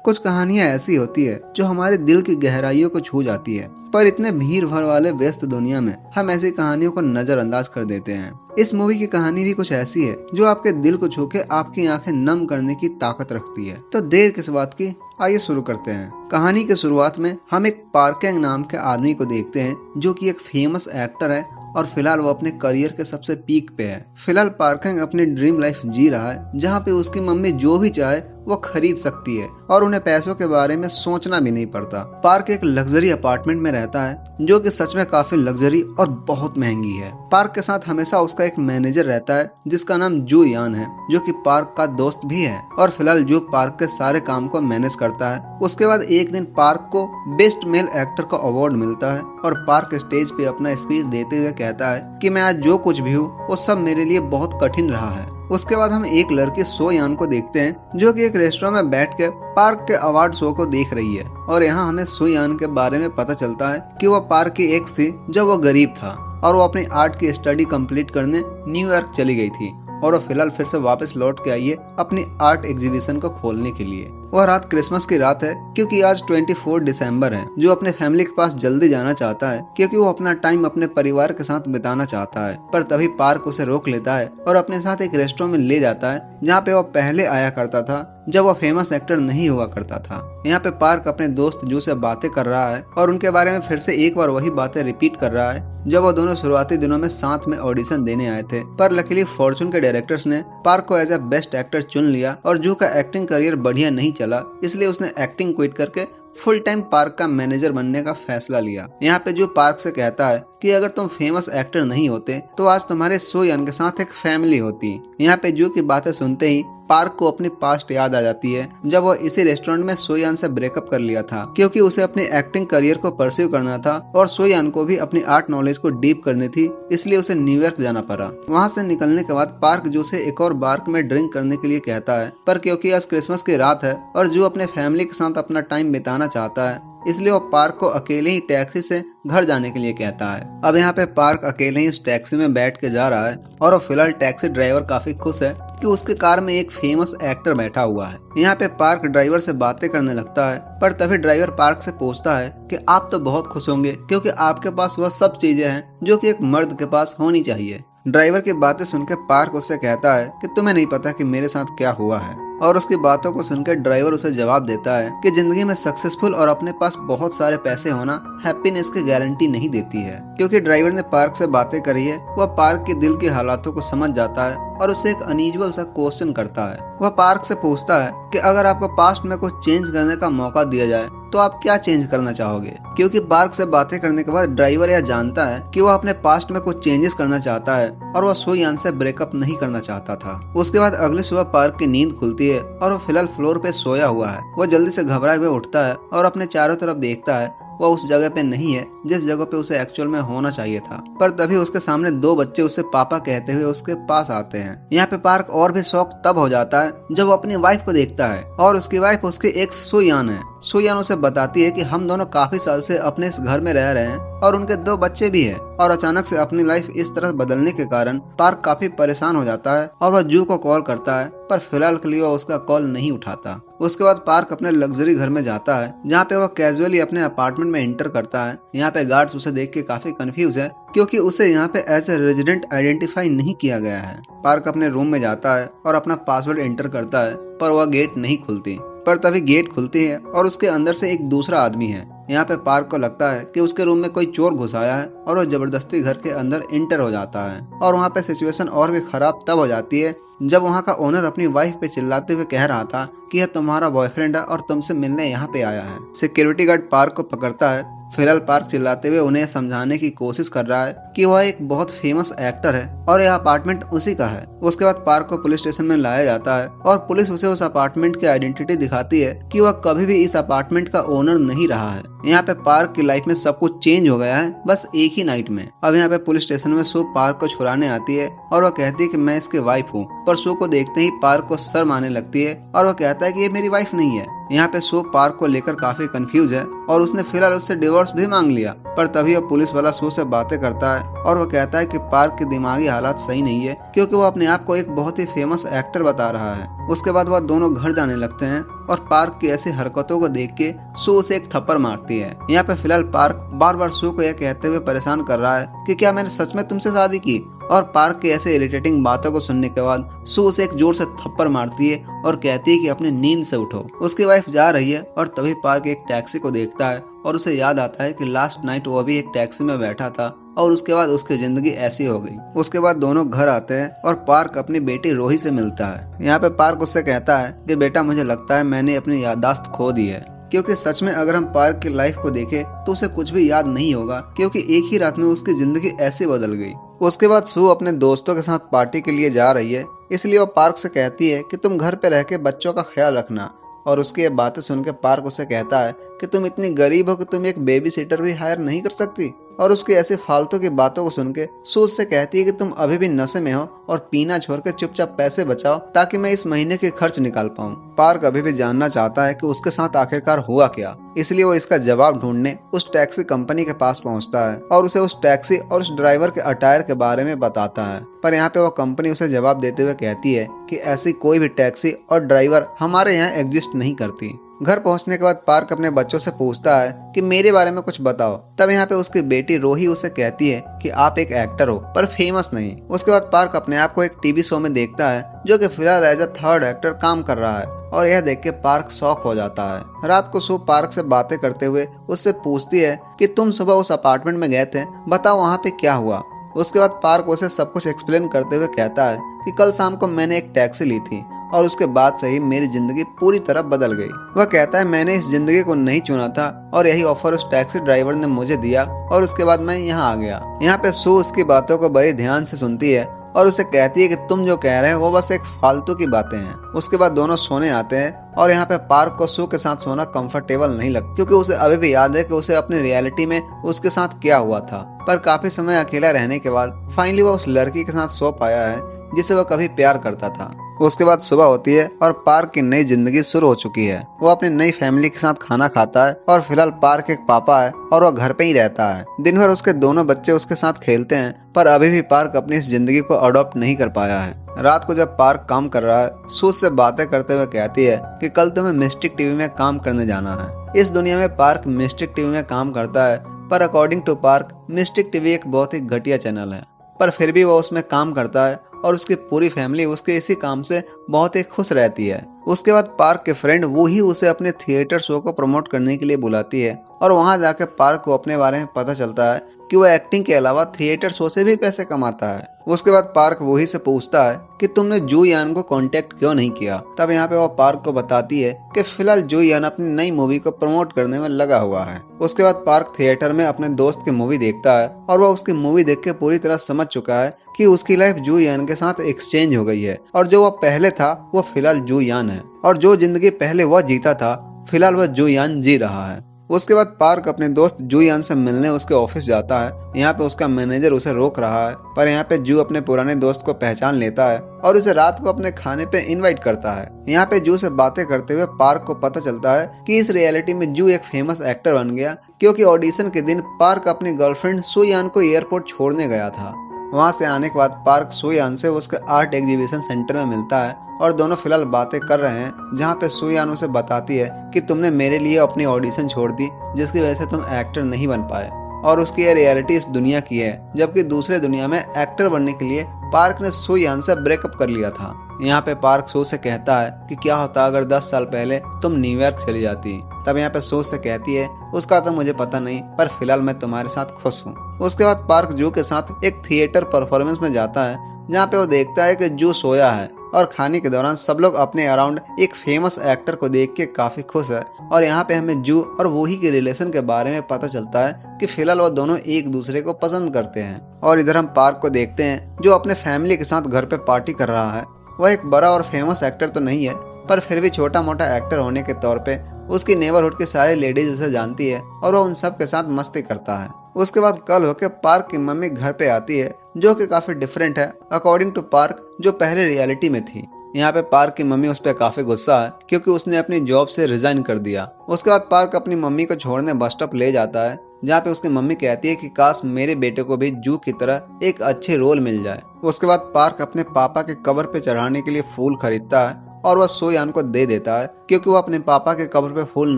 कुछ कहानियां ऐसी होती है जो हमारे दिल की गहराइयों को छू जाती है, पर इतने भीड़ भर वाले व्यस्त दुनिया में हम ऐसी कहानियों को नजरअंदाज कर देते हैं। इस मूवी की कहानी भी कुछ ऐसी है जो आपके दिल को छू के आपकी आंखें नम करने की ताकत रखती है। तो देर किस बात की, आइए शुरू करते हैं। कहानी की शुरुआत में हम एक पार्किंग नाम के आदमी को देखते हैं जो कि एक फेमस एक्टर है और फिलहाल वो अपने करियर के सबसे पीक पे है। फिलहाल पार्किंग अपनी ड्रीम लाइफ जी रहा है जहाँ पे उसकी मम्मी जो भी चाहे वो खरीद सकती है और उन्हें पैसों के बारे में सोचना भी नहीं पड़ता। पार्क एक लग्जरी अपार्टमेंट में रहता है जो कि सच में काफी लग्जरी और बहुत महंगी है। पार्क के साथ हमेशा उसका एक मैनेजर रहता है जिसका नाम जू यान है, जो कि पार्क का दोस्त भी है और फिलहाल जो पार्क के सारे काम को मैनेज करता है। उसके बाद एक दिन पार्क को बेस्ट मेल एक्टर का अवार्ड मिलता है और पार्क स्टेज पे अपना स्पीच देते हुए कहता है कि मैं आज जो कुछ भी हूँ वो सब मेरे लिए बहुत कठिन रहा है। उसके बाद हम एक लड़की सो यान को देखते हैं जो कि एक रेस्टोरेंट में बैठ के पार्क के अवार्ड शो को देख रही है और यहाँ हमें सो यान के बारे में पता चलता है कि वो पार्क की एक्स थी जब वो गरीब था और वो अपनी आर्ट की स्टडी कंप्लीट करने न्यूयॉर्क चली गई थी और वो फिलहाल फिर से वापस लौट के आई है अपनी आर्ट एग्जीबिशन को खोलने के लिए। वह रात क्रिसमस की रात है क्योंकि आज 24 दिसंबर है। जो अपने फैमिली के पास जल्दी जाना चाहता है क्योंकि वो अपना टाइम अपने परिवार के साथ बिताना चाहता है, पर तभी पार्क उसे रोक लेता है और अपने साथ एक रेस्टोरेंट में ले जाता है जहाँ पे वो पहले आया करता था जब वो फेमस एक्टर नहीं हुआ करता था। यहाँ पे पार्क अपने दोस्त जू से बातें कर रहा है और उनके बारे में फिर से एक बार वही बातें रिपीट कर रहा है जब वो दोनों शुरुआती दिनों में साथ में ऑडिशन देने आए थे। पर लकीली फॉर्चून के डायरेक्टर्स ने पार्क को एज ए बेस्ट एक्टर चुन लिया और जू का एक्टिंग करियर बढ़िया नहीं चला, इसलिए उसने एक्टिंग क्विट करके फुल टाइम पार्क का मैनेजर बनने का फैसला लिया। यहाँ पे जो पार्क से कहता है कि अगर तुम फेमस एक्टर नहीं होते तो आज तुम्हारे सो यान के साथ एक फैमिली होती। यहाँ पे जो की बातें सुनते ही पार्क को अपनी पास्ट याद आ जाती है जब वो इसी रेस्टोरेंट में सोयान से ब्रेकअप कर लिया था क्योंकि उसे अपनी एक्टिंग करियर को परस्यू करना था और सोयान को भी अपनी आर्ट नॉलेज को डीप करनी थी, इसलिए उसे न्यूयॉर्क जाना पड़ा। वहाँ से निकलने के बाद पार्क जू से एक और बार में ड्रिंक करने के लिए कहता है, पर क्योंकि आज क्रिसमस की रात है और जू अपने फैमिली के साथ अपना टाइम बिताना चाहता है इसलिए वो पार्क को अकेले ही टैक्सी से घर जाने के लिए कहता है। अब यहाँ पे पार्क अकेले ही उस टैक्सी में बैठ के जा रहा है और वो फिलहाल टैक्सी ड्राइवर काफी खुश है कि उसके कार में एक फेमस एक्टर बैठा हुआ है। यहाँ पे पार्क ड्राइवर से बातें करने लगता है, पर तभी ड्राइवर पार्क से पूछता है कि आप तो बहुत खुश होंगे क्योंकि आपके पास वह सब चीजें हैं जो कि एक मर्द के पास होनी चाहिए। ड्राइवर की बातें सुनकर पार्क उससे कहता है कि तुम्हें नहीं पता कि मेरे साथ क्या हुआ है और उसकी बातों को सुनकर ड्राइवर उसे जवाब देता है कि जिंदगी में सक्सेसफुल और अपने पास बहुत सारे पैसे होना हैप्पीनेस की गारंटी नहीं देती है। क्योंकि ड्राइवर ने पार्क से बातें करी है, वह पार्क के दिल के हालातों को समझ जाता है और उसे एक अनयूजुअल सा क्वेश्चन करता है। वह पार्क से पूछता है कि अगर आपको पास्ट में कुछ चेंज करने का मौका दिया जाए तो आप क्या चेंज करना चाहोगे। क्योंकि पार्क से बातें करने के बाद ड्राइवर यह जानता है कि वह अपने पास्ट में कुछ चेंजेस करना चाहता है और वह सो यान से ब्रेकअप नहीं करना चाहता था। उसके बाद अगली सुबह पार्क की नींद खुलती है और वो फिलहाल फ्लोर पे सोया हुआ है। वो जल्दी से घबराए हुए उठता है और अपने चारों तरफ देखता है। वह उस जगह पे नहीं है जिस जगह पे उसे एक्चुअल में होना चाहिए था, पर तभी उसके सामने दो बच्चे उसे पापा कहते हुए उसके पास आते हैं। यहाँ पे पार्क और भी शॉक तब हो जाता है जब वो अपनी वाइफ को देखता है और उसकी वाइफ उसकी एक्स सोयान है। सोयान उसे बताती है कि हम दोनों काफी साल से अपने इस घर में रह रहे हैं और उनके दो बच्चे भी हैं और अचानक से अपनी लाइफ इस तरह बदलने के कारण पार्क काफी परेशान हो जाता है और वह जू को कॉल करता है, पर फिलहाल के लिए वह उसका कॉल नहीं उठाता। उसके बाद पार्क अपने लग्जरी घर में जाता है जहाँ पे वह कैजुअली अपने अपार्टमेंट में एंटर करता है। यहाँ पे गार्ड्स उसे देख के काफी कंफ्यूज है क्योंकि उसे यहाँ पे एज ए रेजिडेंट आइडेंटिफाई नहीं किया गया है। पार्क अपने रूम में जाता है और अपना पासवर्ड एंटर करता है, पर वह गेट नहीं खुलती। पर तभी गेट खुलती है और उसके अंदर से एक दूसरा आदमी है। यहाँ पे पार्क को लगता है कि उसके रूम में कोई चोर घुस आया है और वह जबरदस्ती घर के अंदर इंटर हो जाता है और वहाँ पे सिचुएशन और भी खराब तब हो जाती है जब वहाँ का ओनर अपनी वाइफ पे चिल्लाते हुए कह रहा था कि यह तुम्हारा बॉयफ्रेंड है और तुमसे मिलने यहाँ पे आया है। सिक्योरिटी गार्ड पार्क को पकड़ता है। फिलहाल पार्क चिल्लाते हुए उन्हें समझाने की कोशिश कर रहा है कि वह एक बहुत फेमस एक्टर है और यह अपार्टमेंट उसी का है। उसके बाद पार्क को पुलिस स्टेशन में लाया जाता है और पुलिस उसे उस अपार्टमेंट की आइडेंटिटी दिखाती है कि वह कभी भी इस अपार्टमेंट का ओनर नहीं रहा है। यहाँ पे पार्क की लाइफ में सब कुछ चेंज हो गया है बस एक ही नाइट में। अब यहाँ पे पुलिस स्टेशन में सू पार्क को छुड़ाने आती है और वह कहती है कि मैं इसकी वाइफ हूँ, पर सू को देखते ही पार्क को शर्म आने लगती है और वह कहता है कि ये मेरी वाइफ नहीं है। यहाँ पे सू पार्क को लेकर काफी कंफ्यूज है और उसने फिलहाल उससे डिवोर्स भी मांग लिया, पर तभी वह पुलिस वाला सू से बातें करता है और वह कहता है कि पार्क के दिमागी हालात सही नहीं है क्योंकि वो अपने आप को एक बहुत ही फेमस एक्टर बता रहा है। उसके बाद वह दोनों घर जाने लगते हैं और पार्क की ऐसी हरकतों को देख के सू उसे एक थप्पड़ मारती है। यहाँ पे फिलहाल पार्क बार बार सू को यह कहते हुए परेशान कर रहा है कि क्या मैंने सच में तुमसे शादी की, और पार्क की ऐसे इरिटेटिंग बातों को सुनने के बाद सू उसे एक जोर से थप्पड़ मारती है और कहती है कि अपनी नींद से उठो। उसकी वाइफ जा रही है और तभी पार्क एक टैक्सी को देखता है और उसे याद आता है कि लास्ट नाइट वो भी एक टैक्सी में बैठा था और उसके बाद उसकी जिंदगी ऐसी हो गई। उसके बाद दोनों घर आते हैं और पार्क अपनी बेटी रोही से मिलता है। यहाँ पे पार्क उससे कहता है कि बेटा मुझे लगता है मैंने अपनी याददाश्त खो दी है, क्योंकि सच में अगर हम पार्क की लाइफ को देखें तो उसे कुछ भी याद नहीं होगा, क्योंकि एक ही रात में उसकी जिंदगी ऐसे बदल गई। उसके बाद सू अपने दोस्तों के साथ पार्टी के लिए जा रही है, इसलिए वो पार्क से कहती है कि तुम घर पे रह के बच्चों का ख्याल रखना। और उसकी ये बातें सुनकर पार्क उसे कहता है कि तुम इतनी गरीब हो कि तुम एक बेबी सिटर भी हायर नहीं कर सकती। और उसकी ऐसी फालतू की बातों को सुन के सू उससे कहती है कि तुम अभी भी नशे में हो और पीना छोड़ के चुपचाप पैसे बचाओ ताकि मैं इस महीने के खर्च निकाल पाऊँ। पार्क अभी भी जानना चाहता है कि उसके साथ आखिरकार हुआ क्या, इसलिए वो इसका जवाब ढूंढने उस टैक्सी कंपनी के पास पहुंचता है और उसे उस टैक्सी और उस ड्राइवर के अटायर के बारे में बताता है। पर यहाँ पे वो कंपनी उसे जवाब देते हुए कहती है कि ऐसी कोई भी टैक्सी और ड्राइवर हमारे यहाँ एग्जिस्ट नहीं करती। घर पहुंचने के बाद पार्क अपने बच्चों से पूछता है कि मेरे बारे में कुछ बताओ। तब यहाँ पे उसकी बेटी रोही उसे कहती है कि आप एक एक्टर हो पर फेमस नहीं। उसके बाद पार्क अपने आप को एक टीवी शो में देखता है जो कि फिलहाल एज अ थर्ड एक्टर काम कर रहा है और यह देख के पार्क शॉक हो जाता है। रात को सू पार्क से बातें करते हुए उससे पूछती है कि तुम सुबह उस अपार्टमेंट में गए थे, बताओ वहाँ पे क्या हुआ। उसके बाद पार्क उसे सब कुछ एक्सप्लेन करते हुए कहता है कि कल शाम को मैंने एक टैक्सी ली थी और उसके बाद से ही मेरी जिंदगी पूरी तरह बदल गई। वह कहता है मैंने इस जिंदगी को नहीं चुना था और यही ऑफर उस टैक्सी ड्राइवर ने मुझे दिया और उसके बाद मैं यहाँ आ गया। यहाँ पे सू उसकी बातों को बड़े ध्यान से सुनती है और उसे कहती है कि तुम जो कह रहे हो वो बस एक फालतू की बातें हैं। उसके बाद दोनों सोने आते हैं और यहाँ पे पार्क को सू के साथ सोना कंफर्टेबल नहीं लगता, क्योंकि उसे अभी भी याद है कि उसे अपनी रियलिटी में उसके साथ क्या हुआ था। पर काफी समय अकेला रहने के बाद फाइनली वो उस लड़की के साथ सो पाया है जिसे वह कभी प्यार करता था। उसके बाद सुबह होती है और पार्क की नई जिंदगी शुरू हो चुकी है। वो अपनी नई फैमिली के साथ खाना खाता है और फिलहाल पार्क एक पापा है और वह घर पे ही रहता है। दिन भर उसके दोनों बच्चे उसके साथ खेलते हैं, पर अभी भी पार्क अपनी इस जिंदगी को अडॉप्ट नहीं कर पाया है। रात को जब पार्क काम कर रहा है, सू से बातें करते हुए कहती है कि कल तुम्हें मिस्टिक टीवी में काम करने जाना है। इस दुनिया में पार्क मिस्टिक टीवी में काम करता है, पर according to park mystic TV एक बहुत ही घटिया चैनल है, पर फिर भी वो उसमें काम करता है और उसकी पूरी फैमिली उसके इसी काम से बहुत ही खुश रहती है। उसके बाद पार्क के फ्रेंड वो ही उसे अपने थिएटर शो को प्रमोट करने के लिए बुलाती है और वहां जाकर पार्क को अपने बारे में पता चलता है कि वो एक्टिंग के अलावा थिएटर शो से भी पैसे कमाता है। उसके बाद पार्क वही से पूछता है कि तुमने जू यान को कांटेक्ट क्यों नहीं किया। तब यहाँ पे वो पार्क को बताती है कि फिलहाल जू यान अपनी नई मूवी को प्रमोट करने में लगा हुआ है। उसके बाद पार्क थिएटर में अपने दोस्त की मूवी देखता है और वह उसकी मूवी देख के पूरी तरह समझ चुका है कि उसकी लाइफ जू यान के साथ एक्सचेंज हो गई है और जो वह पहले था वो फिलहाल जू यान है और जो जिंदगी पहले वह जीता था फिलहाल वह जू यान जी रहा है। उसके बाद पार्क अपने दोस्त जू यान से मिलने उसके ऑफिस जाता है। यहाँ पे उसका मैनेजर उसे रोक रहा है, पर यहाँ पे जू अपने पुराने दोस्त को पहचान लेता है और उसे रात को अपने खाने पे इनवाइट करता है। यहाँ पे जू से बातें करते हुए पार्क को पता चलता है कि इस रियलिटी में जू एक फेमस एक्टर बन गया, क्योंकि ऑडिशन के दिन पार्क अपनी गर्लफ्रेंड सू यान को एयरपोर्ट छोड़ने गया था। वहाँ से आने के बाद पार्क सू यान से उसके आर्ट एग्जीबिशन सेंटर में मिलता है और दोनों फिलहाल बातें कर रहे हैं, जहाँ पे सू यान उसे बताती है कि तुमने मेरे लिए अपनी ऑडिशन छोड़ दी जिसकी वजह से तुम एक्टर नहीं बन पाए और उसकी ये रियलिटी इस दुनिया की है, जबकि दूसरे दुनिया में एक्टर बनने के लिए पार्क ने सू यान से ब्रेकअप कर लिया था। यहाँ पे पार्क सू से कहता है कि क्या होता अगर 10 साल पहले तुम न्यूयॉर्क चली जाती। तब यहाँ पे सू से कहती है उसका तो मुझे पता नहीं, पर फिलहाल मैं तुम्हारे साथ खुश हूँ। उसके बाद पार्क जू के साथ एक थिएटर परफॉर्मेंस में जाता है, जहाँ पे वो देखता है कि जू सोया है और खाने के दौरान सब लोग अपने अराउंड एक फेमस एक्टर को देख के काफी खुश है। और यहाँ पे हमें जू और वही के रिलेशन के बारे में पता चलता है कि फिलहाल वो दोनों एक दूसरे को पसंद करते हैं। और इधर हम पार्क को देखते हैं जो अपने फैमिली के साथ घर पे पार्टी कर रहा है। वह एक बड़ा और फेमस एक्टर तो नहीं है, पर फिर भी छोटा मोटा एक्टर होने के तौर पे उसकी नेबरहुड की सारी लेडीज उसे जानती है और वह उन सब के साथ मस्ती करता है। उसके बाद कल होके पार्क की मम्मी घर पे आती है, जो कि काफी डिफरेंट है अकॉर्डिंग टू पार्क जो पहले रियलिटी में थी। यहाँ पे पार्क की मम्मी उस पर काफी गुस्सा है क्योंकि उसने अपनी जॉब से रिजाइन कर दिया। उसके बाद पार्क अपनी मम्मी को छोड़ने बस स्टॉप ले जाता है, जहाँ पे उसकी मम्मी कहती है कि काश मेरे बेटे को भी जू की तरह एक अच्छे रोल मिल जाए। उसके बाद पार्क अपने पापा के कब्र पे चढ़ाने के लिए फूल खरीदता है और वह सोयान को दे देता है क्योंकि वह अपने पापा के कब्र पे फूल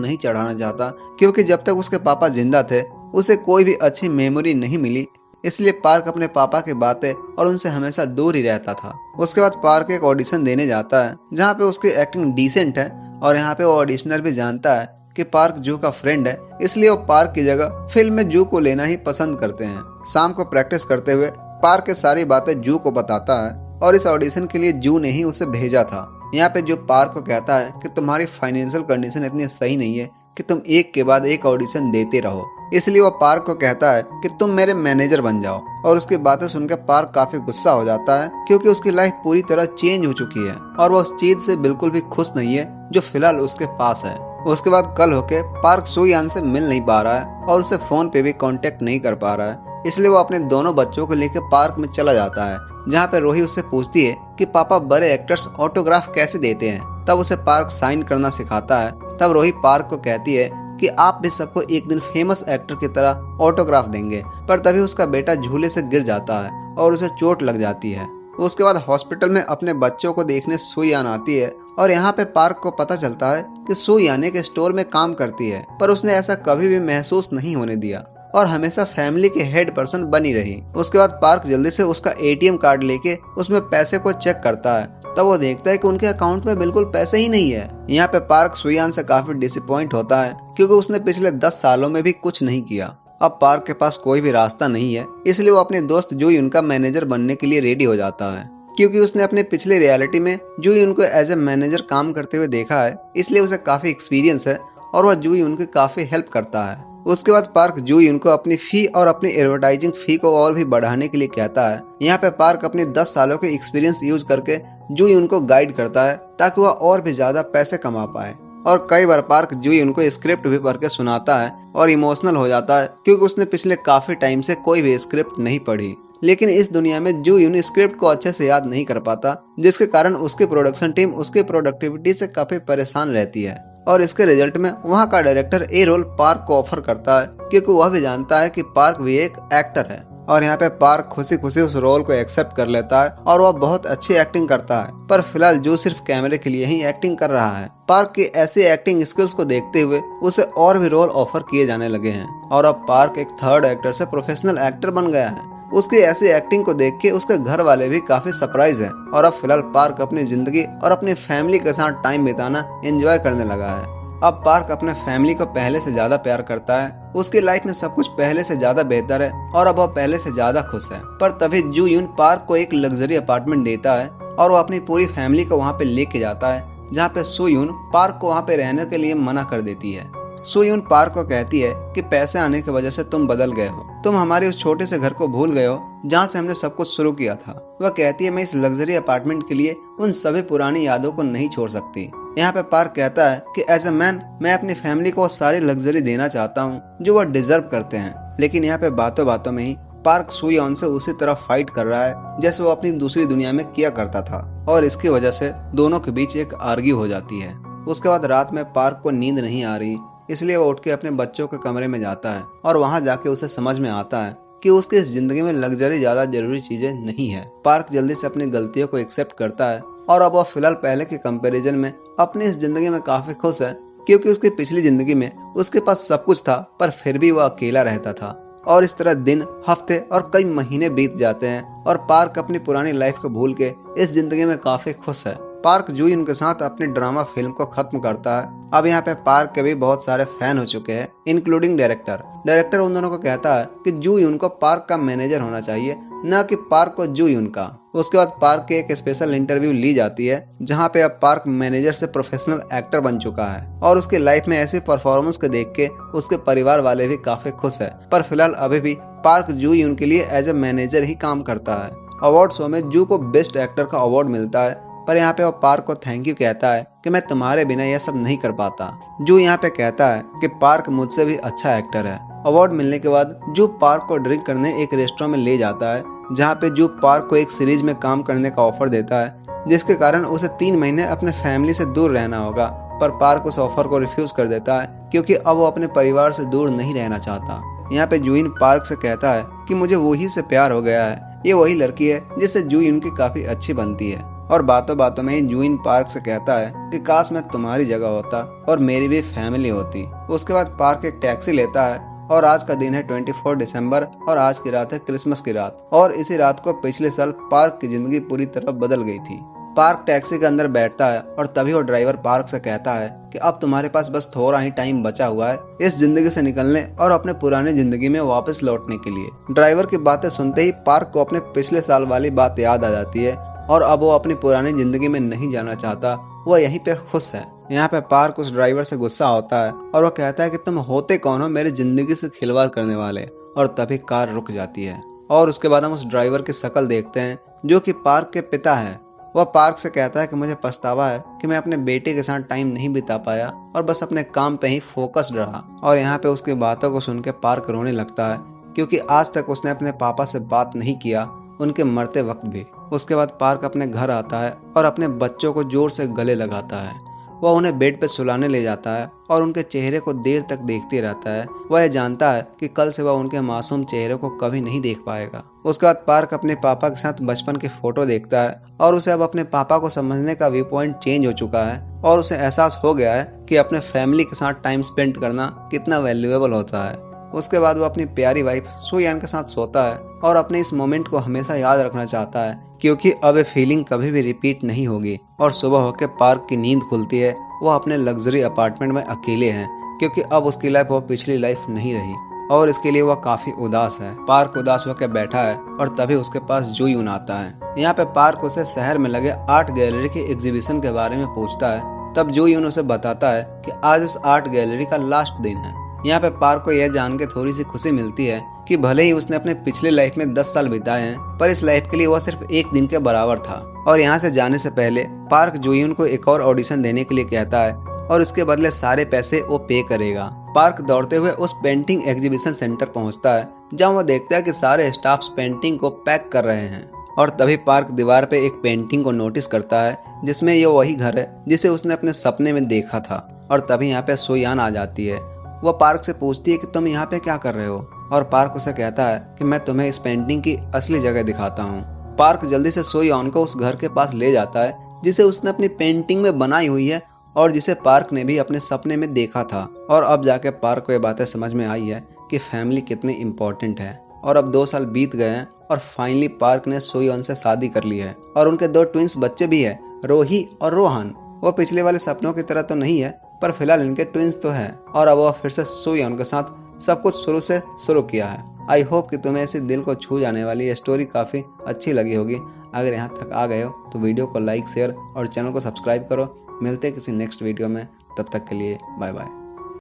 नहीं चढ़ाना चाहता, क्योंकि जब तक उसके पापा जिंदा थे उसे कोई भी अच्छी मेमोरी नहीं मिली। इसलिए पार्क अपने पापा की बातें और उनसे हमेशा दूर ही रहता था। उसके बाद पार्क एक ऑडिशन देने जाता है जहाँ पे उसकी एक्टिंग डिसेंट है और यहाँ पे वो ऑडिशनर भी जानता है कि पार्क जू का फ्रेंड है, इसलिए वो पार्क की जगह फिल्म में जू को लेना ही पसंद करते हैं। शाम को प्रैक्टिस करते हुए पार्क की सारी बातें जू को बताता है और इस ऑडिशन के लिए जू ने ही उसे भेजा था। यहाँ पे जो पार्क को कहता है कि तुम्हारी फाइनेंशियल कंडीशन इतनी सही नहीं है कि तुम एक के बाद एक ऑडिशन देते रहो, इसलिए वो पार्क को कहता है कि तुम मेरे मैनेजर बन जाओ। और उसकी बातें सुनकर पार्क काफी गुस्सा हो जाता है क्योंकि उसकी लाइफ पूरी तरह चेंज हो चुकी है और वो उस चीज से बिल्कुल भी खुश नहीं है जो फिलहाल उसके पास है। उसके बाद कल होके पार्क सोयान से मिल नहीं पा रहा है और उसे फोन पे भी कांटेक्ट नहीं कर पा रहा है, इसलिए वो अपने दोनों बच्चों को लेकर पार्क में चला जाता है जहाँ पे रोही उससे पूछती है कि पापा बड़े एक्टर्स ऑटोग्राफ कैसे देते हैं। तब उसे पार्क साइन करना सिखाता है। तब रोही पार्क को कहती है कि आप भी सबको एक दिन फेमस एक्टर की तरह ऑटोग्राफ देंगे, पर तभी उसका बेटा झूले से गिर जाता है और उसे चोट लग जाती है। उसके बाद हॉस्पिटल में अपने बच्चों को देखने सोयान आती है और यहाँ पे पार्क को पता चलता है कि सोयान एक स्टोर में काम करती है, पर उसने ऐसा कभी भी महसूस नहीं होने दिया और हमेशा फैमिली के हेड पर्सन बनी रही। उसके बाद पार्क जल्दी से उसका एटीएम कार्ड लेके उसमें पैसे को चेक करता है। तब वो देखता है कि उनके अकाउंट में बिल्कुल पैसे ही नहीं है। यहाँ पे पार्क सोयान से काफी डिसअपॉइंट होता है क्योंकि उसने पिछले 10 सालों में भी कुछ नहीं किया। अब पार्क के पास कोई भी रास्ता नहीं है, इसलिए वो अपने दोस्त जूयुन का मैनेजर बनने के लिए रेडी हो जाता है। क्योंकि उसने अपने पिछले रियलिटी में जूयुन को एज ए मैनेजर काम करते हुए देखा है, इसलिए उसे काफी एक्सपीरियंस है और वह जूयुन की काफी हेल्प करता है। उसके बाद पार्क जूयुन को अपनी फी और अपनी एडवर्टाइजिंग फी को और भी बढ़ाने के लिए कहता है। यहाँ पे पार्क अपने 10 सालों के एक्सपीरियंस यूज करके जूयुन को गाइड करता है ताकि वह और भी ज्यादा पैसे कमा पाए। और कई बार पार्क जूयुन को स्क्रिप्ट भी पढ़ के सुनाता है और इमोशनल हो जाता है क्योंकि उसने पिछले काफी टाइम से कोई भी स्क्रिप्ट नहीं पढ़ी। लेकिन इस दुनिया में जूयुन स्क्रिप्ट को अच्छे से याद नहीं कर पाता, जिसके कारण उसकी प्रोडक्शन टीम उसकी प्रोडक्टिविटी से काफी परेशान रहती है और इसके रिजल्ट में वहाँ का डायरेक्टर ए रोल पार्क को ऑफर करता है क्योंकि वह भी जानता है कि पार्क भी एक एक्टर है। और यहाँ पे पार्क खुशी खुशी उस रोल को एक्सेप्ट कर लेता है और वह बहुत अच्छी एक्टिंग करता है। पर फिलहाल जो सिर्फ कैमरे के लिए ही एक्टिंग कर रहा है। पार्क की ऐसी एक्टिंग स्किल्स को देखते हुए उसे और भी रोल ऑफर किए जाने लगे हैं और अब पार्क एक थर्ड एक्टर से प्रोफेशनल एक्टर बन गया है। उसकी ऐसी एक्टिंग को देख के उसके घर वाले भी काफी सरप्राइज है और अब फिलहाल पार्क अपनी जिंदगी और अपनी फैमिली के साथ टाइम बिताना एंजॉय करने लगा है। अब पार्क अपने फैमिली को पहले से ज्यादा प्यार करता है। उसकी लाइफ में सब कुछ पहले से ज्यादा बेहतर है और अब वह पहले से ज्यादा खुश है। पर तभी जूयुन पार्क को एक लग्जरी अपार्टमेंट देता है और वो अपनी पूरी फैमिली को वहाँ पे लेके जाता है, जहाँ पे सोयुन पार्क को वहाँ पे रहने के लिए मना कर देती है। सोयुन पार्क को कहती है कि पैसे आने की वजह से तुम बदल गए हो, तुम हमारे उस छोटे से घर को भूल गए हो जहाँ से हमने सब कुछ शुरू किया था। वह कहती है मैं इस लग्जरी अपार्टमेंट के लिए उन सभी पुरानी यादों को नहीं छोड़ सकती। यहाँ पे पार्क कहता है कि एज ए मैन मैं अपनी फैमिली को सारी लग्जरी देना चाहता हूँ जो वह डिजर्व करते हैं। लेकिन यहाँ पे बातों बातों में ही पार्क सोयुन से उसी तरह फाइट कर रहा है जैसे वो अपनी दूसरी दुनिया में किया करता था और इसकी वजह से दोनों के बीच एक आर्ग्यू हो जाती है। उसके बाद रात में पार्क को नींद नहीं आ रही, इसलिए वो उठ के अपने बच्चों के कमरे में जाता है और वहाँ जाके उसे समझ में आता है कि उसके इस जिंदगी में लग्जरी ज्यादा जरूरी चीजें नहीं है। पार्क जल्दी से अपनी गलतियों को एक्सेप्ट करता है और अब वह फिलहाल पहले के कंपैरिजन में अपनी इस जिंदगी में काफी खुश है क्योंकि उसकी पिछली जिंदगी में उसके पास सब कुछ था पर फिर भी वह अकेला रहता था। और इस तरह दिन, हफ्ते और कई महीने बीत जाते हैं और पार्क अपनी पुरानी लाइफ को भूल के इस जिंदगी में काफी खुश है। पार्क जूयुन के साथ अपनी ड्रामा फिल्म को खत्म करता है। अब यहाँ पे पार्क के भी बहुत सारे फैन हो चुके हैं, इंक्लूडिंग डायरेक्टर उन दोनों को कहता है कि जूयुन को पार्क का मैनेजर होना चाहिए, न कि पार्क को जूयुन का। उसके बाद पार्क की एक स्पेशल इंटरव्यू ली जाती है जहाँ पे अब पार्क मैनेजर से प्रोफेशनल एक्टर बन चुका है और उसकी लाइफ में ऐसी परफॉर्मेंस को देख के उसके परिवार वाले भी काफी खुश है। पर फिलहाल अभी भी पार्क जूयुन के लिए एज ए मैनेजर ही काम करता है। अवार्ड शो में जू को बेस्ट एक्टर का अवार्ड मिलता है, पर यहाँ पे वो पार्क को थैंक यू कहता है कि मैं तुम्हारे बिना यह सब नहीं कर पाता। जू यहाँ पे कहता है कि पार्क मुझसे भी अच्छा एक्टर है। अवार्ड मिलने के बाद जू पार्क को ड्रिंक करने एक रेस्टोरेंट में ले जाता है जहाँ पे जू पार्क को एक सीरीज में काम करने का ऑफर देता है जिसके कारण उसे 3 महीने अपने फैमिली से दूर रहना होगा। पर पार्क उस ऑफर को रिफ्यूज कर देता है क्योंकि अब वो अपने परिवार से दूर नहीं रहना चाहता। यहाँ पे जूइन पार्क से कहता है कि मुझे वही से प्यार हो गया है, ये वही लड़की है जिससे जूइन की काफी अच्छी बनती है। और बातों बातों में ही जूइन पार्क से कहता है कि काश मैं तुम्हारी जगह होता और मेरी भी फैमिली होती। उसके बाद पार्क एक टैक्सी लेता है और आज का दिन है 24 दिसंबर और आज की रात है क्रिसमस की रात। और इसी रात को पिछले साल पार्क की जिंदगी पूरी तरह बदल गई थी। पार्क टैक्सी के अंदर बैठता है और तभी वो ड्राइवर पार्क से कहता है कि अब तुम्हारे पास बस थोड़ा ही टाइम बचा हुआ है इस जिंदगी से निकलने और अपने पुरानी जिंदगी में वापस लौटने के लिए। ड्राइवर की बातें सुनते ही पार्क को अपने पिछले साल वाली बात याद आ जाती है और अब वो अपनी पुरानी जिंदगी में नहीं जाना चाहता, वो यहीं पे खुश है। यहाँ पे पार्क उस ड्राइवर से गुस्सा होता है और वो कहता है कि तुम होते कौन हो मेरी जिंदगी से खिलवाड़ करने वाले। और तभी कार रुक जाती है और उसके बाद हम उस ड्राइवर की शक्ल देखते हैं जो कि पार्क के पिता है। वह पार्क से कहता है कि मुझे पछतावा है कि मैं अपने बेटे के साथ टाइम नहीं बिता पाया और बस अपने काम पे ही फोकस्ड रहा। और यहाँ पे उसकी बातों को सुन के पार्क रोने लगता है क्योंकि आज तक उसने अपने पापा से बात नहीं किया, उनके मरते वक्त भी। उसके बाद पार्क अपने घर आता है और अपने बच्चों को जोर से गले लगाता है। वह उन्हें बेड पे सुलाने ले जाता है और उनके चेहरे को देर तक देखते रहता है। वह जानता है कि कल से वह उनके मासूम चेहरे को कभी नहीं देख पाएगा। उसके बाद पार्क अपने पापा के साथ बचपन की फोटो देखता है और उसे अब अपने पापा को समझने का व्यू पॉइंट चेंज हो चुका है और उसे एहसास हो गया है कि अपने फैमिली के साथ टाइम स्पेंड करना कितना वैल्यूएबल होता है। उसके बाद वो अपनी प्यारी वाइफ सुयान के साथ सोता है और अपने इस मोमेंट को हमेशा याद रखना चाहता है क्योंकि अब ये फीलिंग कभी भी रिपीट नहीं होगी। और सुबह होकर पार्क की नींद खुलती है। वो अपने लग्जरी अपार्टमेंट में अकेले हैं क्योंकि अब उसकी लाइफ वो पिछली लाइफ नहीं रही और इसके लिए वह काफी उदास है। पार्क उदास होकर बैठा है और तभी उसके पास जो यून आता है। यहाँ पे पार्क उसे शहर में लगे आर्ट गैलरी की एग्जीबिशन के बारे में पूछता है। तब जो यून उसे बताता है कि आज उस आर्ट गैलरी का लास्ट दिन है। यहाँ पे पार्क को यह जान के थोड़ी सी खुशी मिलती है कि भले ही उसने अपने पिछले लाइफ में 10 साल बिताए हैं पर इस लाइफ के लिए वह सिर्फ एक दिन के बराबर था। और यहाँ से जाने से पहले पार्क जोयून को एक और ऑडिशन देने के लिए कहता है और उसके बदले सारे पैसे वो पे करेगा। पार्क दौड़ते हुए उस पेंटिंग एग्जीबिशन सेंटर पहुँचता है जहाँ वो देखता है कि सारे स्टाफ्स पेंटिंग को पैक कर रहे हैं। और तभी पार्क दीवार पे एक पेंटिंग को नोटिस करता है जिसमें ये वही घर है जिसे उसने अपने सपने में देखा था। और तभी यहाँ पे सोयान आ जाती है। वह पार्क से पूछती है कि तुम यहाँ पे क्या कर रहे हो और पार्क उसे कहता है कि मैं तुम्हें इस पेंटिंग की असली जगह दिखाता हूँ। पार्क जल्दी से सोयान को उस घर के पास ले जाता है जिसे उसने अपनी पेंटिंग में बनाई हुई है और जिसे पार्क ने भी अपने सपने में देखा था। और अब जाके पार्क को ये बातें समझ में आई है कि फैमिली कितनी इम्पोर्टेंट है। और अब 2 साल बीत गए हैं और फाइनली पार्क ने सोयान से शादी कर ली है और उनके 2 ट्विंस बच्चे भी है, रोही और रोहन। वो पिछले वाले सपनों की तरह तो नहीं है पर फिलहाल इनके ट्विंस तो है। और अब वह फिर से सोयान के साथ सब कुछ शुरू से शुरू किया है। आई होप कि तुम्हें ऐसी दिल को छू जाने वाली ये स्टोरी काफ़ी अच्छी लगी होगी। अगर यहाँ तक आ गए हो तो वीडियो को लाइक शेयर और चैनल को सब्सक्राइब करो। मिलते हैं किसी नेक्स्ट वीडियो में, तब तक के लिए बाय बाय।